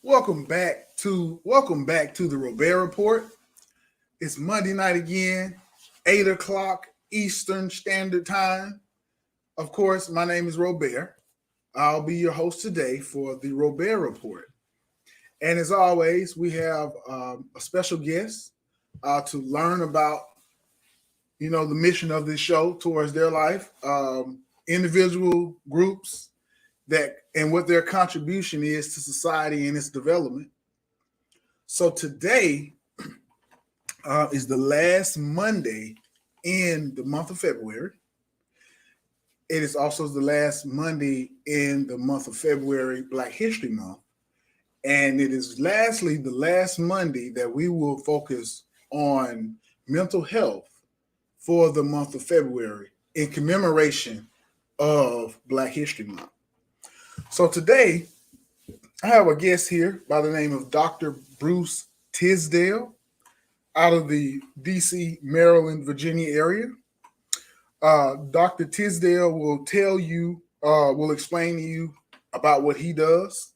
Welcome back to the Robaer Report. It's Monday night again, 8 o'clock Eastern Standard Time. Of course, my name is Robaer. I'll be your host today for the Robaer Report. And as always, we have a special guest to learn about, the mission of this show towards their life, individual groups that and what their contribution is to society and its development. So today is the last Monday in the month of February. It is also the last Monday in the month of February, Black History Month. And it is lastly the last Monday that we will focus on mental health for the month of February in commemoration of Black History Month. So today, I have a guest here by the name of Dr. Bruce Tisdale out of the DC, Maryland, Virginia area. Dr. Tisdale will explain to you about what he does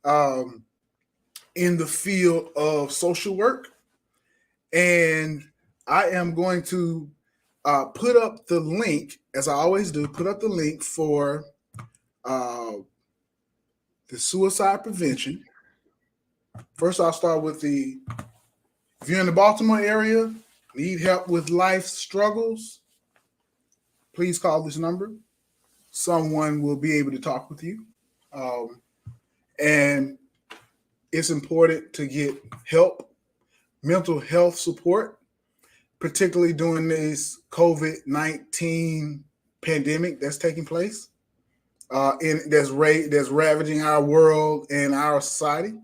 in the field of social work. And I am going to put up the link, as I always do, for the suicide prevention. First, I'll start with if you're in the Baltimore area, need help with life struggles, please call this number. Someone will be able to talk with you. And it's important to get help, mental health support, particularly during this COVID-19 pandemic that's taking place, that's ravaging our world and our society.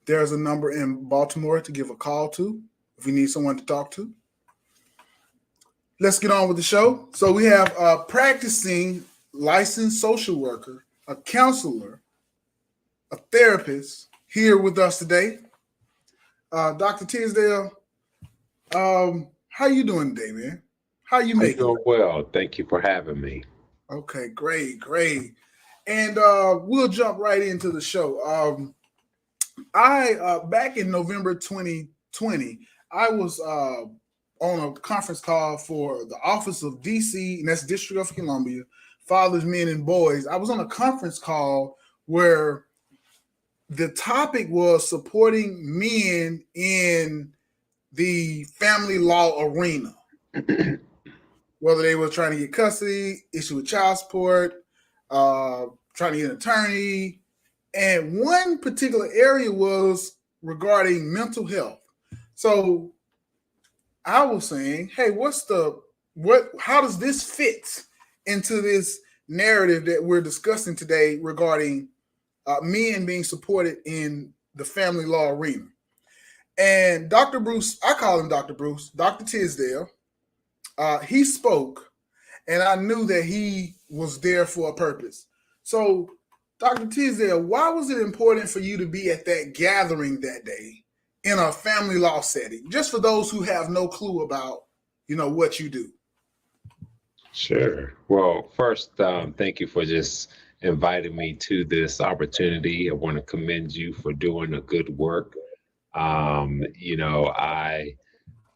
There's a number in Baltimore to give a call to if you need someone to talk to. Let's get on with the show. So we have a practicing licensed social worker, a counselor, a therapist here with us today. Dr. Tisdale, how you doing today, man? How you making? I'm doing well. Thank you for having me. Okay, great. And we'll jump right into the show. I back in November 2020, I was on a conference call for the Office of DC, and that's District of Columbia, Fathers, Men, and Boys. I was on a conference call where the topic was supporting men in the family law arena. Whether they were trying to get custody, issue with child support, trying to get an attorney. And one particular area was regarding mental health. So I was saying, hey, how does this fit into this narrative that we're discussing today regarding men being supported in the family law arena? And Dr. Bruce, I call him Dr. Bruce, Dr. Tisdale, he spoke, and I knew that he was there for a purpose. So, Dr. Tisdale, why was it important for you to be at that gathering that day in a family law setting? Just for those who have no clue about, what you do. Sure. Well, first, thank you for just inviting me to this opportunity. I want to commend you for doing a good work.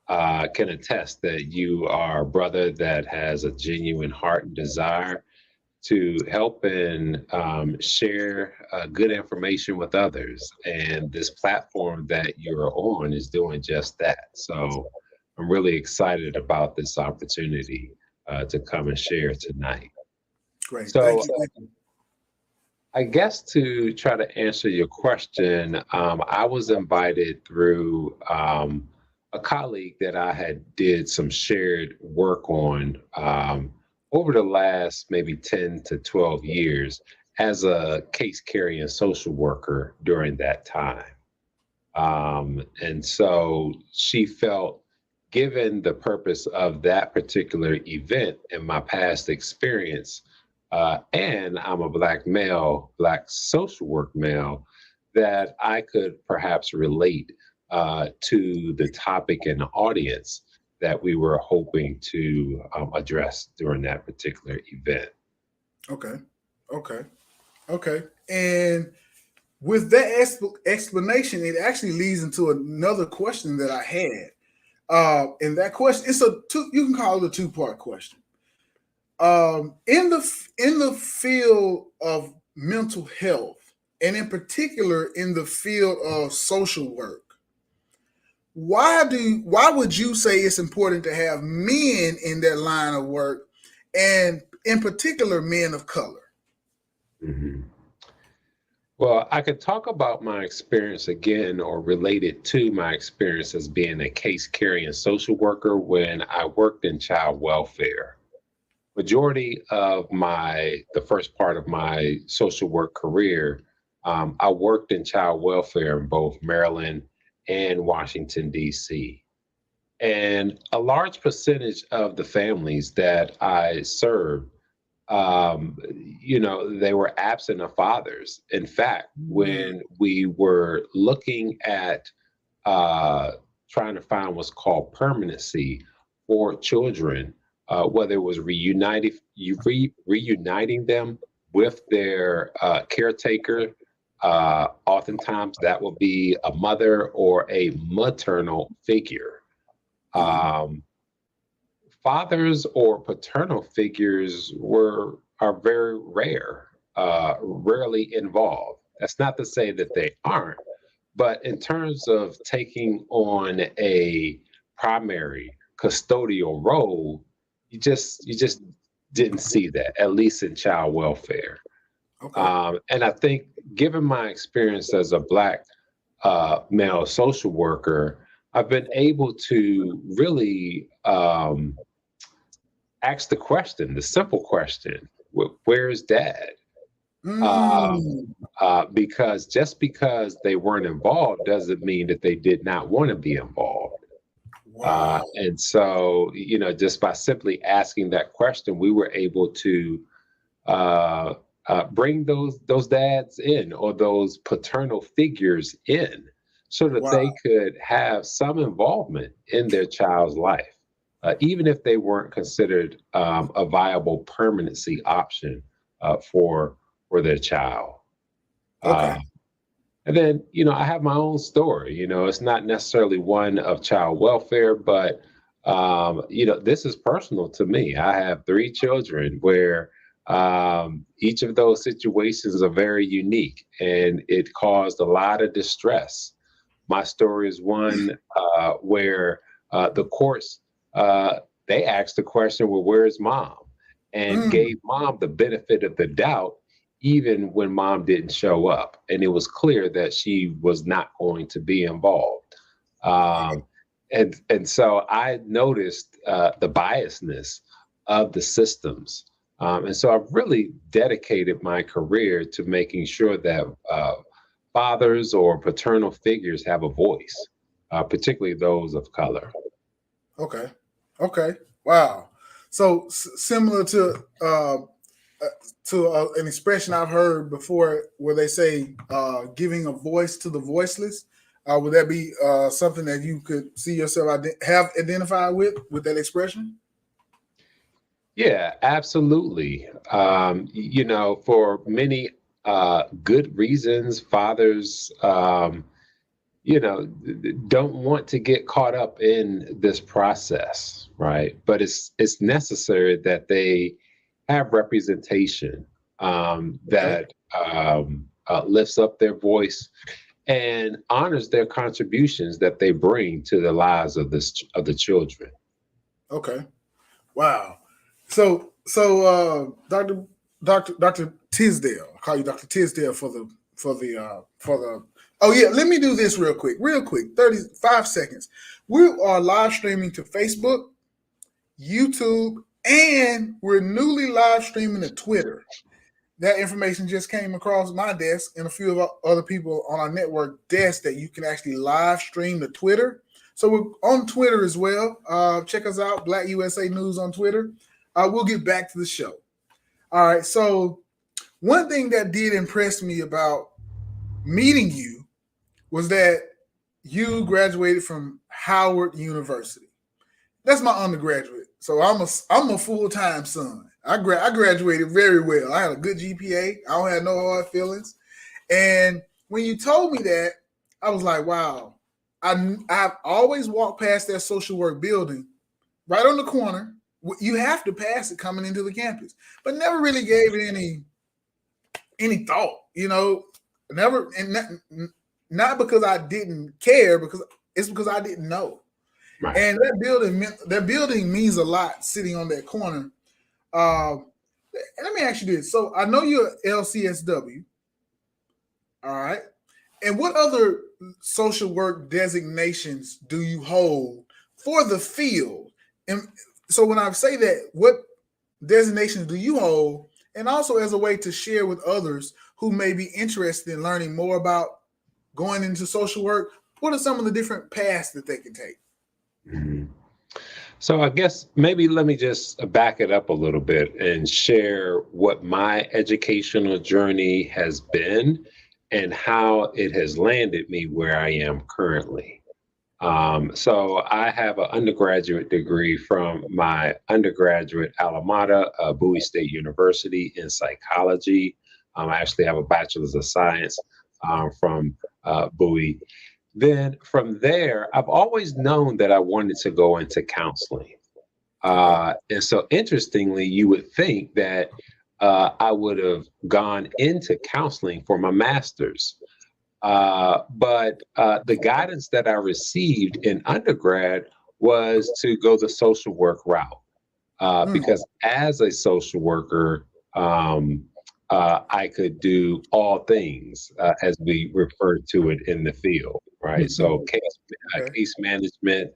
I can attest that you are a brother that has a genuine heart and desire to help and share good information with others. And this platform that you're on is doing just that. So I'm really excited about this opportunity to come and share tonight. Great. So Thank you. I guess to try to answer your question, I was invited through a colleague that I had did some shared work on over the last maybe 10 to 12 years as a case carrying social worker during that time. And so she felt, given the purpose of that particular event and my past experience, and I'm a Black male, Black social work male, that I could perhaps relate to the topic and the audience that we were hoping to address during that particular event. Okay. And with that explanation, it actually leads into another question that I had. And that question, you can call it a two-part question. In the field of mental health, and in particular in the field of social work, why would you say it's important to have men in that line of work, and in particular men of color? Mm-hmm. Well, I could talk about my experience again, or related to my experience as being a case carrying social worker when I worked in child welfare. Majority of the first part of my social work career, I worked in child welfare in both Maryland and Washington, D.C. And a large percentage of the families that I served, they were absent of fathers. In fact, when we were looking at trying to find what's called permanency for children, whether it was reuniting them with their caretaker, oftentimes that would be a mother or a maternal figure. Um, Fathers or paternal figures are very rare, rarely involved. That's not to say that they aren't, but in terms of taking on a primary custodial role, you just didn't see that, at least in child welfare. Okay. And I think, given my experience as a Black male social worker, I've been able to really ask the simple question, where's dad? Um, Mm. because just because they weren't involved doesn't mean that they did not want to be involved. Wow. And so, just by simply asking that question, we were able to uh, bring those dads in, or those paternal figures in, so that Wow. they could have some involvement in their child's life, even if they weren't considered a viable permanency option for their child. Okay. Uh, and then, I have my own story. It's not necessarily one of child welfare, but this is personal to me. I have three children where each of those situations are very unique, and it caused a lot of distress. My story is one where the courts, they asked the question, well, where's mom? And Mm. gave mom the benefit of the doubt, even when mom didn't show up. And it was clear that she was not going to be involved. Um, and so I noticed the biasness of the systems. And so I've really dedicated my career to making sure that fathers or paternal figures have a voice, particularly those of color. Okay. Okay. Wow. So similar to an expression I've heard before, where they say giving a voice to the voiceless. Would that be something that you could see yourself have identified with that expression? Yeah, absolutely. For many good reasons, fathers, don't want to get caught up in this process, right? But it's necessary that they have representation Okay. that lifts up their voice and honors their contributions that they bring to the lives of the children. Okay. Wow. Doctor Tisdale, I'll call you Doctor Tisdale for the. Oh yeah, let me do this real quick, 35 seconds. We are live streaming to Facebook, YouTube, and we're newly live streaming to Twitter. That information just came across my desk and a few of other people on our network desk, that you can actually live stream to Twitter. So we're on Twitter as well. Check us out, Black USA News on Twitter. We'll get back to the show. All right. So one thing that did impress me about meeting you was that you graduated from Howard University. That's my undergraduate. So I'm a full-time son. I graduated very well. I had a good GPA. I don't have no hard feelings. And when you told me that, I was like, wow. I've always walked past that social work building right on the corner. You have to pass it coming into the campus, but never really gave it any thought. Never, and not because I didn't care, because it's because I didn't know. Right. And that building means a lot sitting on that corner. Let me ask you this. So I know you're LCSW. All right. And what other social work designations do you hold for the field? And so when I say that, what designations do you hold? And also as a way to share with others who may be interested in learning more about going into social work, what are some of the different paths that they can take? Mhm. So I guess maybe let me just back it up a little bit and share what my educational journey has been and how it has landed me where I am currently. So I have an undergraduate degree from my undergraduate alma mater, Bowie State University, in psychology. I actually have a bachelor's of science from Bowie. Then from there, I've always known that I wanted to go into counseling. Okay. And so, interestingly, you would think that I would have gone into counseling for my master's. But the guidance that I received in undergrad was to go the social work route. Mm, Because as a social worker, I could do all things, as we refer to it in the field, right? So okay. case management,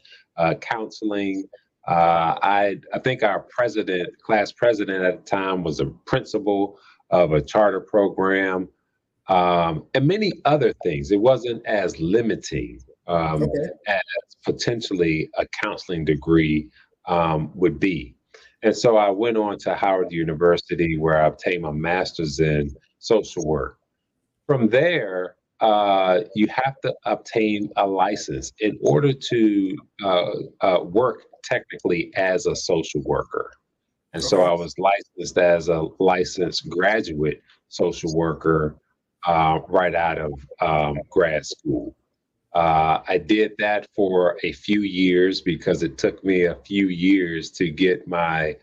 counseling. I think our class president at the time, was a principal of a charter program, and many other things. It wasn't as limiting Okay. as potentially a counseling degree would be. And so I went on to Howard University, where I obtained my master's in social work. From there, you have to obtain a license in order to work technically as a social worker. And so Okay. I was licensed as a licensed graduate social worker right out of grad school. I did that for a few years because it took me a few years to get my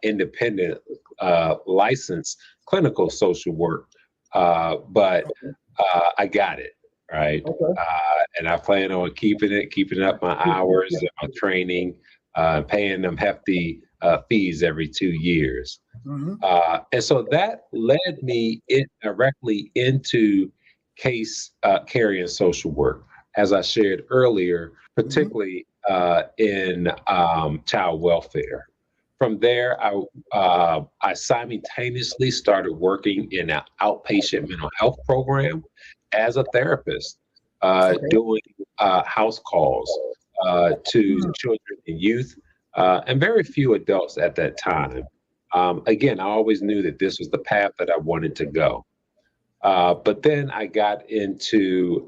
independent license clinical social work, but I got it right, Okay. and I plan on keeping up my hours and my training, paying them hefty fees every 2 years. Hmm. And so that led me directly into case carrying social work, as I shared earlier, Hmm. particularly in child welfare. From there, I simultaneously started working in an outpatient mental health program as a therapist, Okay. doing house calls to Mm, children and youth, and very few adults at that time. Again, I always knew that this was the path that I wanted to go. But then I got into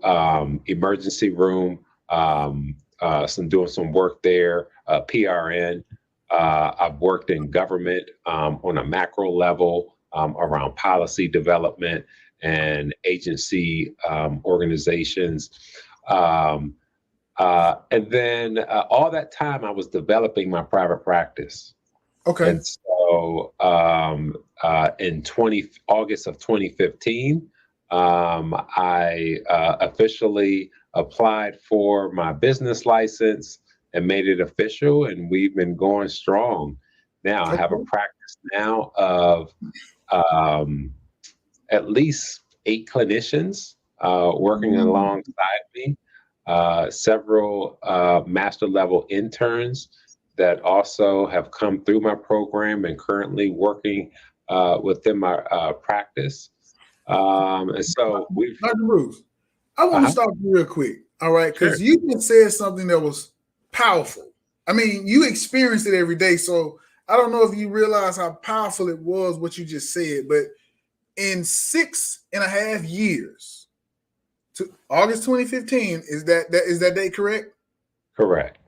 emergency room, doing some work there, PRN. I've worked in government on a macro level around policy development and agency organizations. Um, and then all that time I was developing my private practice. okay. And so in August of 2015, I officially applied for my business license and made it official, and we've been going strong. Now I have a Okay. practice now of um, at least 8 clinicians working Mm, alongside me, several master level interns that also have come through my program and currently working within my practice. And so we've, Dr. Bruce, I want to uh-huh, stop you real quick. All right. sure. Because you just said something that was powerful. I mean, you experience it every day. So I don't know if you realize how powerful it was what you just said, but in 6.5 years, to August 2015, is that date correct? Correct.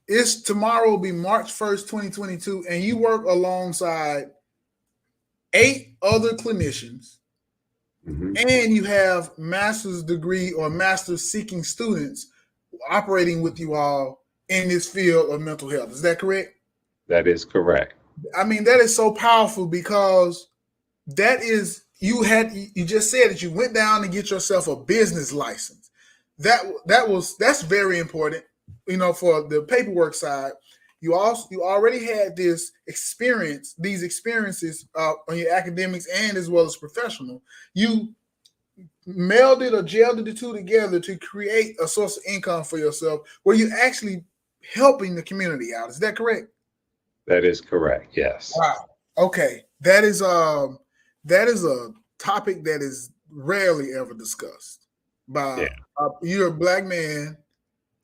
It's tomorrow will be March 1st, 2022, and you work alongside 8 other clinicians Mhm. and you have master's degree or master's seeking students operating with you all in this field of mental health. Is that correct? That is correct. I mean, that is so powerful because that is you just said that you went down to get yourself a business license. That's very important, for the paperwork side. You already had these experiences on your academics and as well as professional. You melded or gelled the two together to create a source of income for yourself where you're actually helping the community out. Is that correct? That is correct. Yes. Wow. Okay. That is a topic that is rarely ever discussed by Yeah. you're a black man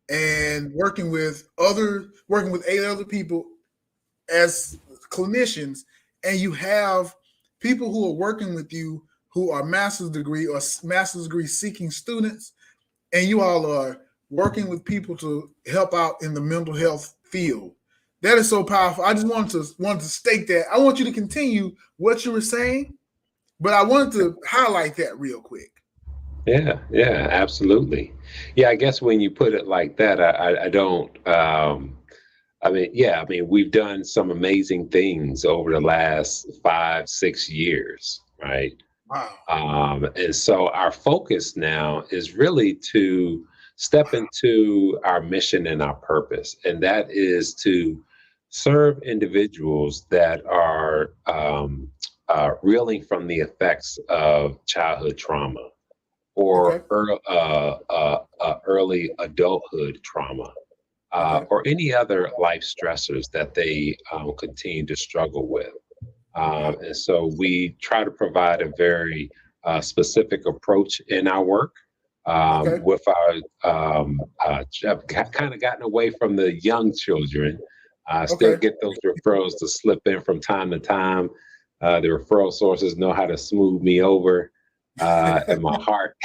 and working with 8 other people as clinicians, and you have people who are working with you who are master's degree or master's degree seeking students, and you all are working with people to help out in the mental health field. That is so powerful. I just wanted to state that. I want you to continue what you were saying, but I wanted to highlight that real quick. Yeah. Yeah. Absolutely. Yeah. I guess when you put it like that, I don't. I mean, yeah. I mean, we've done some amazing things over the last 5, 6 years, right? Wow. And so our focus now is really to step into our mission and our purpose, and that is to serve individuals that are reeling from the effects of childhood trauma Okay. or early adulthood trauma. Okay. Or any other life stressors that they continue to struggle with. And so we try to provide a very specific approach in our work Okay. with our, have kind of gotten away from the young children. Still Okay. get those referrals to slip in from time to time. The referral sources know how to smooth me over, and my heart.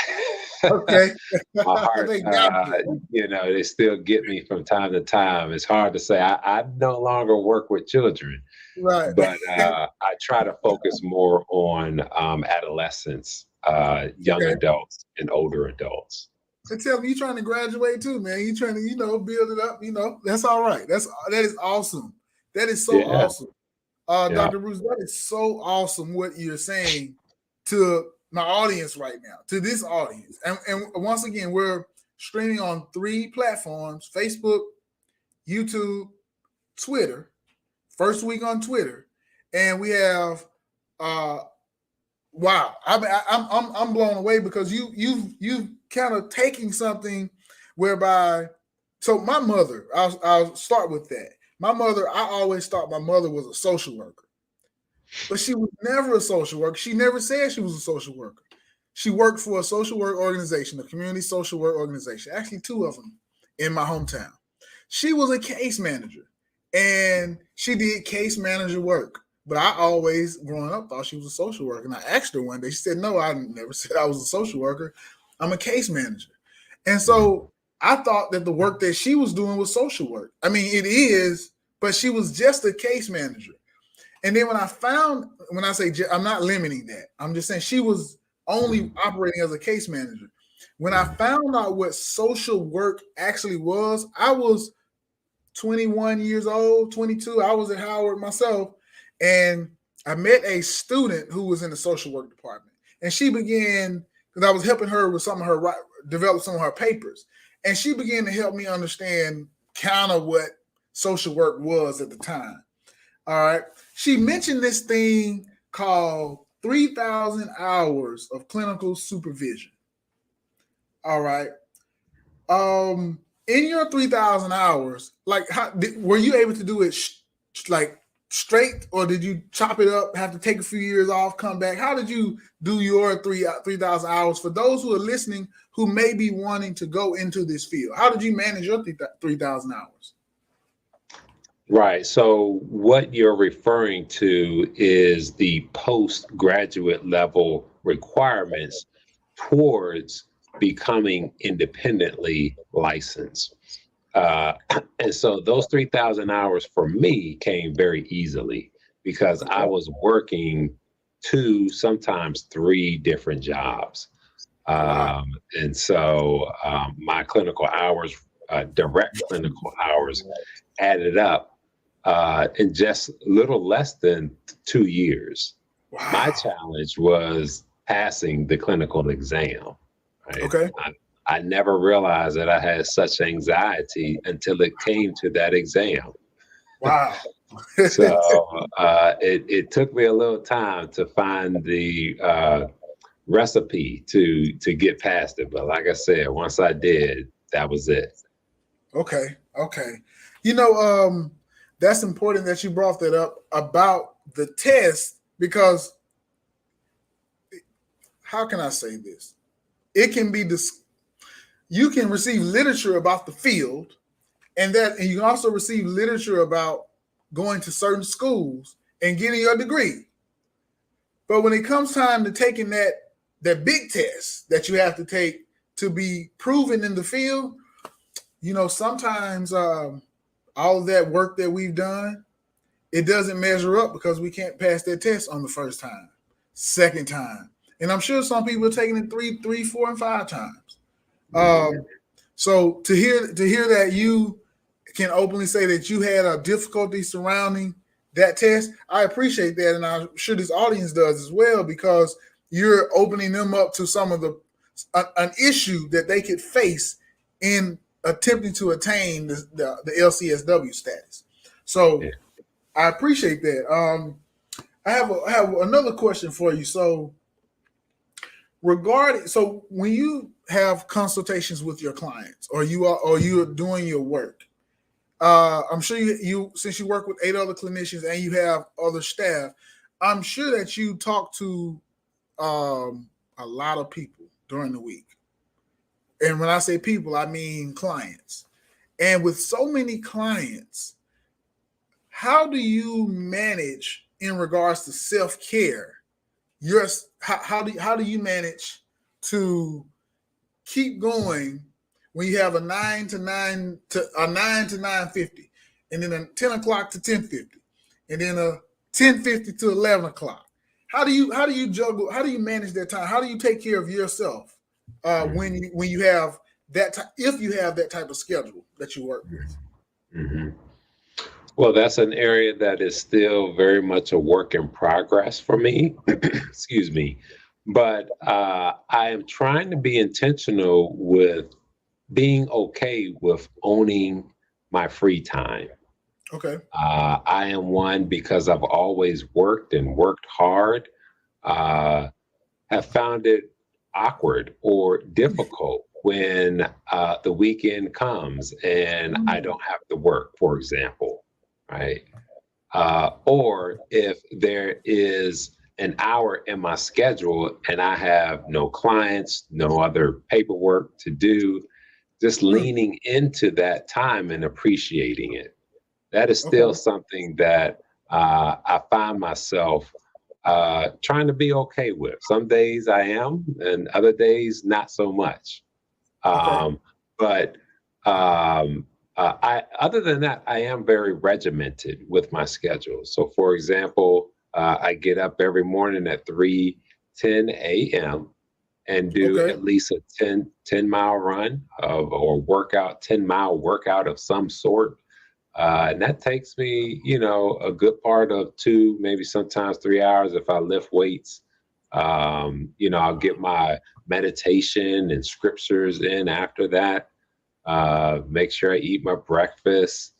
Okay. My heart, They got you. they still get me from time to time. It's hard to say. I no longer work with children, Right. but I try to focus more on adolescents, young Okay. adults, and older adults. And tell me, you trying to graduate too, man. You trying to, build it up. That's all right. That is awesome. That is so Yeah, awesome. yeah, Dr. Bruce, that is so awesome what you're saying to my audience right now, to this audience. And once again, we're streaming on 3 platforms: Facebook, YouTube, Twitter. First week on Twitter, and we have wow. I'm blown away because you've kind of taking something whereby. So my mother, I'll start with that. My mother, I always thought my mother was a social worker, but she was never a social worker. She never said she was a social worker. She worked for a social work organization, a community social work organization, actually 2 of them in my hometown. She was a case manager and she did case manager work. But I always, growing up, thought she was a social worker. And I asked her one day, she said, "No, I never said I was a social worker. I'm a case manager." And so I thought that the work that she was doing was social work. I mean, it is, but she was just a case manager. And then when I say, I'm not limiting that, I'm just saying she was only operating as a case manager. When I found out what social work actually was, I was 21 years old, 22. I was at Howard myself, and I met a student who was in the social work department. And she began, because I was helping her with develop some of her papers. And she began to help me understand kind of what social work was at the time. All right. She mentioned this thing called 3,000 hours of clinical supervision. All right. In your 3,000 hours, like, were you able to do it like straight, or did you chop it up, have to take a few years off, come back? How did you do your 3,000 hours for those who are listening who may be wanting to go into this field? How did you manage your 3,000 hours? right. So what you're referring to is the postgraduate level requirements towards becoming independently licensed. Uh, and so those 3,000 hours for me came very easily because I Okay. was working 2, sometimes 3 different jobs. Wow. And so my clinical hours, direct clinical hours, added up in just a little less than 2 years. My Wow. challenge was passing the clinical exam. Right? Okay. I never realized that I had such anxiety until it came to that exam. Wow. So it took me a little time to find the recipe to get past it. But like I said, once I did, that was it. Okay. Okay. That's important that you brought that up about the test because how can I say this? It can be this. You can receive literature about the field, and you can also receive literature about going to certain schools and getting your degree. But when it comes time to taking that big test that you have to take to be proven in the field, sometimes all of that work that we've done, it doesn't measure up because we can't pass that test on the first time, second time, and I'm sure some people are taking it three, 4, and 5 times. Mhm. So to hear that you can openly say that you had a difficulty surrounding that test, I appreciate that, and I'm sure this audience does as well because you're opening them up to some of an issue that they could face in attempting to attain the LCSW status. So Yeah. I appreciate that. I have another question for you. So when you have consultations with your clients or you're doing your work, I'm sure you since you work with 8 other clinicians and you have other staff, I'm sure that you talk to a lot of people during the week. And when I say people, I mean clients. And with so many clients, how do you manage in regards to self-care? How do you manage to keep going when you have a 9 to 9:50, and then a 10 o'clock to 10:50, and then a 10:50 to 11 o'clock? How do you juggle? How do you manage that time? How do you take care of yourself when you have if you have that type of schedule that you work with? Mhm. Well, that's an area that is still very much a work in progress for me. Excuse me. But I am trying to be intentional with being okay with owning my free time. Okay. I am one because I've always worked and worked hard, uh, have found it awkward or difficult when the weekend comes and I don't have to work, for example, right? Or if there is an hour in my schedule and I have no clients, no other paperwork to do, just Mm, leaning into that time and appreciating it. That is still okay. something that I find myself trying to be okay with. Some days I am, and other days not so much. Okay. But other than that, I am very regimented with my schedule. So, for example, I get up every morning at 3:10 a.m. and do Okay. at least a ten mile run or workout, 10-mile workout of some sort. And that takes me, a good part of 2, maybe sometimes 3 hours if I lift weights. I'll get my meditation and scriptures in after that. Make sure I eat my breakfast,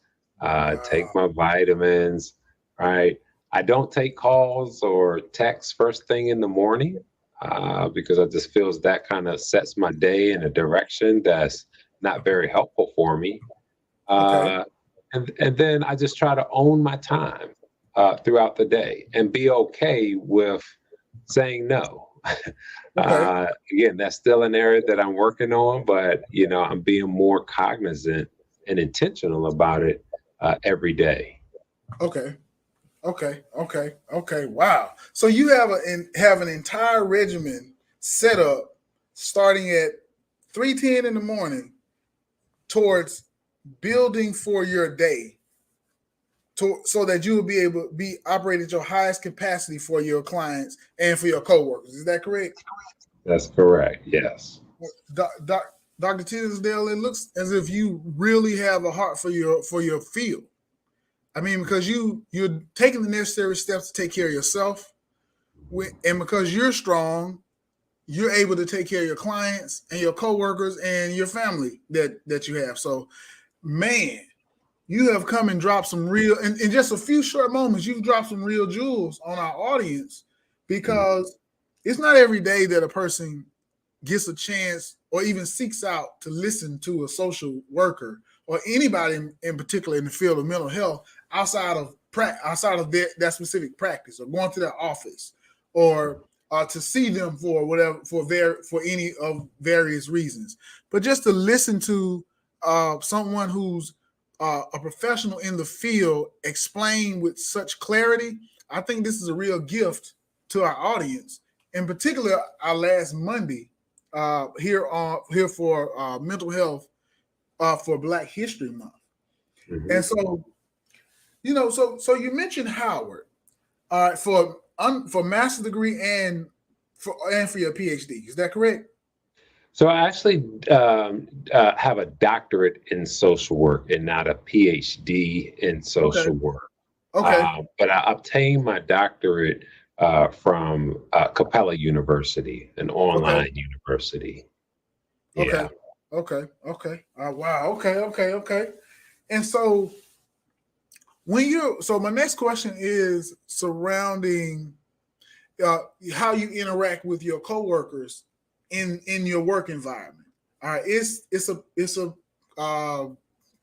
take Wow. my vitamins, right? I don't take calls or texts first thing in the morning because I just feels that kind of sets my day in a direction that's not very helpful for me. Okay. Uh, and then I just try to own my time throughout the day and be okay with saying no. Okay. Again, that's still an area that I'm working on, but I'm being more cognizant and intentional about it every day. Okay. Okay, okay, okay. Wow. So you have an entire regimen set up starting at 3:10 in the morning towards building for your day so that you will be able to be operate at your highest capacity for your clients and for your coworkers. Is that correct? That's correct. Yes. Dr. Tisdale, it looks as if you really have a heart for your field. I mean, because you're taking the necessary steps to take care of yourself, and because you're strong, you're able to take care of your clients and your coworkers and your family that you have. So, man, you have come and dropped some real, in just a few short moments, you've dropped some real jewels on our audience, because it's not every day that a person gets a chance or even seeks out to listen to a social worker or anybody in particular in the field of mental health outside of that specific practice, or going to their office, or to see them for whatever, for any of various reasons. But just to listen to someone who's a professional in the field explain with such clarity, I think this is a real gift to our audience. In particular, our last Monday here for mental health for Black History Month. Mm-hmm. And so, so you mentioned Howard, for master's degree and for your PhD. Is that correct? So I actually have a doctorate in social work and not a PhD in social work. Okay. But I obtained my doctorate from Capella University, an online university. Yeah. Okay. Wow. Okay. And so so my next question is surrounding how you interact with your coworkers in your work environment. All right, it's a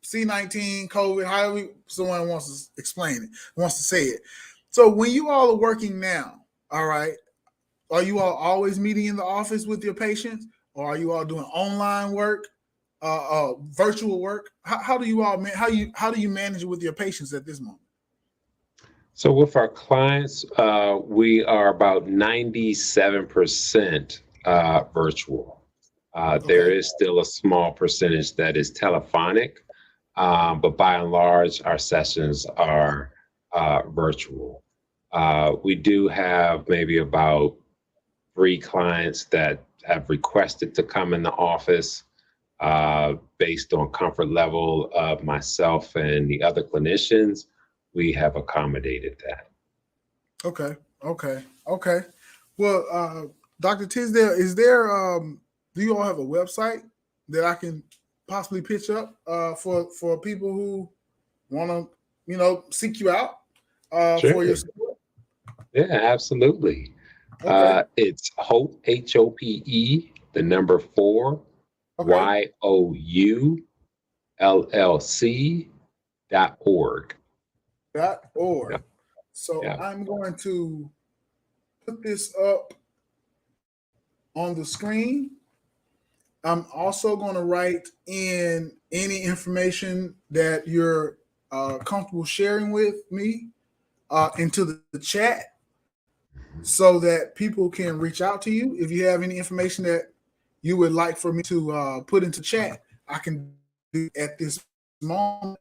C-19 COVID, however someone wants to explain it, wants to say it. So when you all are working now, all right, are you all always meeting in the office with your patients, or are you all doing online work, virtual work? How do you all how do you manage it with your patients at this moment? So with our clients, we are about 97% virtual. There is still a small percentage that is telephonic, but by and large, our sessions are virtual. We do have maybe about 3 clients that have requested to come in the office based on comfort level of myself and the other clinicians. We have accommodated that. Okay. Well, Dr. Tisdale, is there do you all have a website that I can possibly pitch up for people who want to seek you out Sure. for your support? Yeah, absolutely. Okay. It's Hope, HOPE, the number 4, Okay. YOULLC.org. .org. Yep. So Yeah. I'm going to put this up on the screen. I'm also going to write in any information that you're comfortable sharing with me into the chat, so that people can reach out to you. If you have any information that you would like for me to put into chat, I can do at this moment.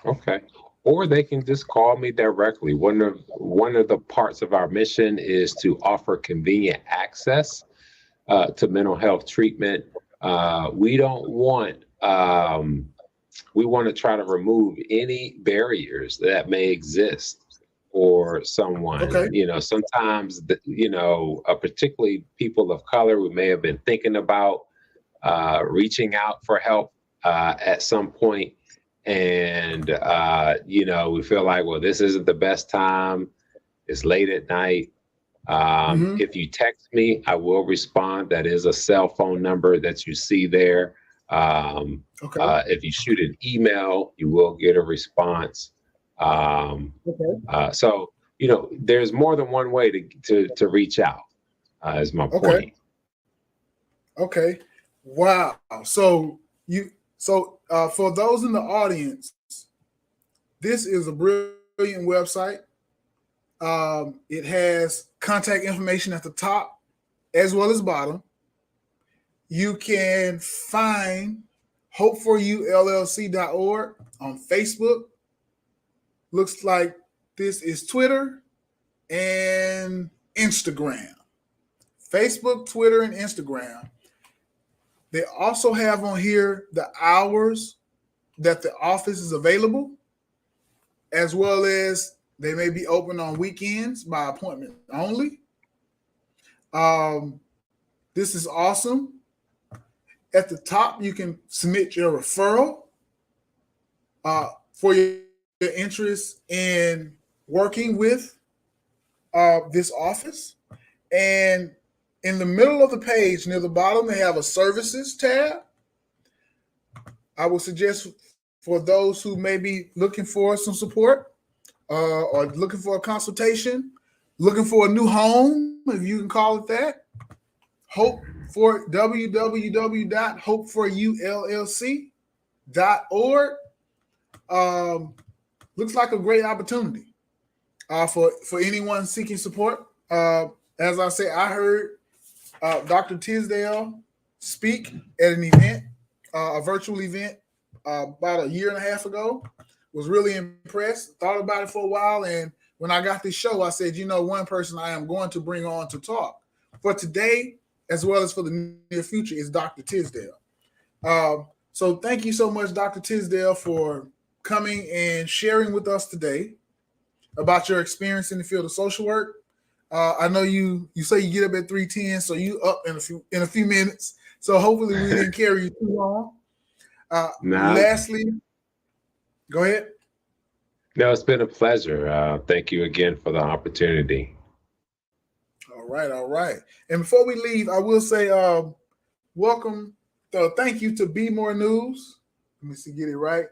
Okay. Or they can just call me directly. One of the parts of our mission is to offer convenient access to mental health treatment. We don't want we want to try to remove any barriers that may exist for someone. Okay. Sometimes particularly people of color, we may have been thinking about reaching out for help at some point. And, we feel like, well, this isn't the best time. It's late at night. If you text me, I will respond. That is a cell phone number that you see there. If you shoot an email, you will get a response. So, there's more than one way to reach out, is my point. Okay. Wow. So for those in the audience, this is a brilliant website. It has contact information at the top as well as bottom. You can find hopeforyoullc.org on Facebook, looks like this is Twitter and Instagram. Facebook, Twitter, and Instagram. They also have on here the hours that the office is available, as well as they may be open on weekends by appointment only. This is awesome. At the top, you can submit your referral for your interest in working with this office. And in the middle of the page, near the bottom, they have a services tab. I would suggest for those who may be looking for some support or looking for a consultation, looking for a new home, if you can call it that, www.hopeforullc.org. Looks like a great opportunity for anyone seeking support. As I say, I heard Dr. Tisdale speak at an event, a virtual event, about a year and a half ago. Was really impressed, thought about it for a while. And when I got this show, I said, one person I am going to bring on to talk for today, as well as for the near future, is Dr. Tisdale. So thank you so much, Dr. Tisdale, for coming and sharing with us today about your experience in the field of social work. I know you say you get up at 3:10, so you up in a few minutes. So hopefully we didn't carry you too long. Lastly, go ahead. No, it's been a pleasure. Thank you again for the opportunity. All right. And before we leave, I will say welcome. Thank you to Be More News. Let me see, get it right.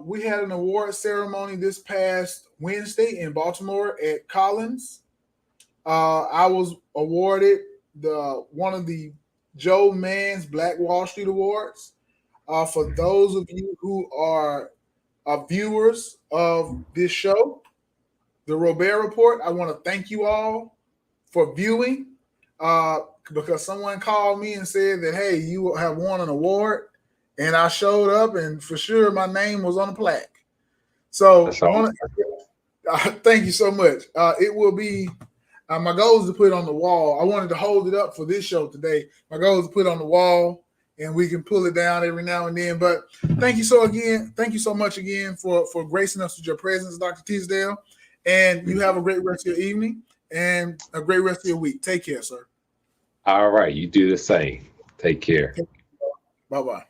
We had an award ceremony this past Wednesday in Baltimore at Collins. I was awarded one of the Joe Mann's Black Wall Street Awards. For those of you who are viewers of this show, the Robaer Report, I want to thank you all for viewing because someone called me and said that, hey, you have won an award. And I showed up, and for sure my name was on the plaque. So thank you so much. It will be my goal is to put it on the wall. I wanted to hold it up for this show today. My goal is to put it on the wall, and we can pull it down every now and then. But thank you so much again for gracing us with your presence, Dr. Tisdale. And you have a great rest of your evening and a great rest of your week. Take care, sir. All right. You do the same. Take care. Bye-bye.